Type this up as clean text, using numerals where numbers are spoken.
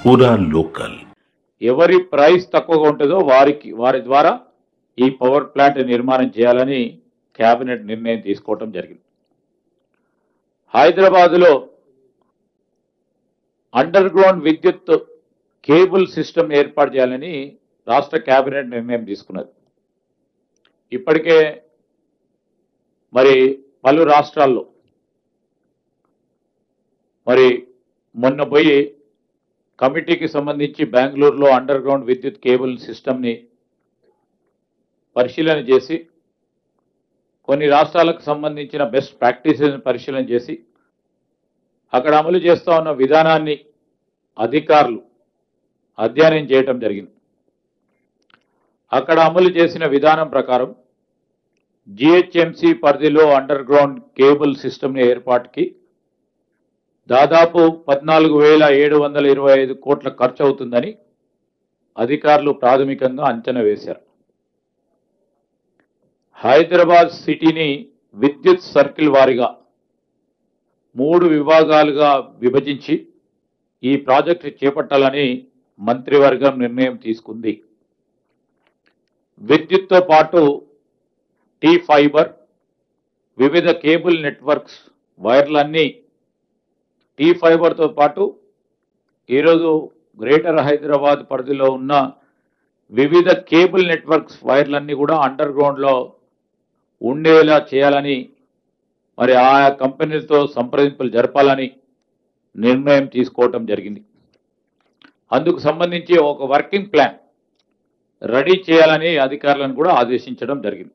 పూరా లోకల్ ఎవరి ప్రైస్ తక్కువగా ఉంటుందో వారి ద్వారా ఈ పవర్ ప్లాంట్ నిర్మాణం చేయాలని కేబినెట్ నిర్ణయం తీసుకోవడం జరిగింది. హైదరాబాదులో అండర్ గ్రౌండ్ విద్యుత్ కేబుల్ సిస్టమ్ ఏర్పాటు చేయాలని రాష్ట్ర కేబినెట్ నిర్ణయం తీసుకున్నది. ఇప్పటికే మరి పలు రాష్ట్రాల్లో మరి మొన్న పోయి కమిటీకి సంబంధించి బెంగళూరులో అండర్ గ్రౌండ్ విద్యుత్ కేబుల్ సిస్టమ్ని పరిశీలన చేసి కొన్ని రాష్ట్రాలకు సంబంధించిన బెస్ట్ ప్రాక్టీసెస్ పరిశీలన చేసి అక్కడ అమలు చేస్తూ ఉన్న విధానాన్ని అధికారులు అధ్యయనం చేయటం జరిగింది. అక్కడ అమలు చేసిన విధానం ప్రకారం జిహెచ్ఎంసి పరిధిలో అండర్ గ్రౌండ్ కేబుల్ సిస్టమ్ ఏర్పాటుకి దాదాపు 14,725 కోట్ల ఖర్చు అవుతుందని అధికారులు ప్రాథమికంగా అంచనా వేశారు. హైదరాబాద్ సిటీని విద్యుత్ సర్కిల్ వారీగా 3 విభాగాలుగా విభజించి ఈ ప్రాజెక్టు చేపట్టాలని మంత్రివర్గం నిర్ణయం తీసుకుంది. విద్యుత్తో పాటు టీ ఫైబర్, వివిధ కేబుల్ నెట్వర్క్స్ వైర్లన్నీ టీ ఫైబర్తో పాటు ఈరోజు గ్రేటర్ హైదరాబాద్ పరిధిలో ఉన్న వివిధ కేబుల్ నెట్వర్క్స్ వైర్లన్నీ కూడా అండర్ గ్రౌండ్లో ఉండేలా చేయాలని మరి ఆయా కంపెనీలతో సంప్రదింపులు జరపాలని నిర్ణయం తీసుకోవటం జరిగింది. అందుకు సంబంధించి ఒక వర్కింగ్ ప్లాన్ రెడీ చేయాలని అధికారులను కూడా ఆదేశించడం జరిగింది.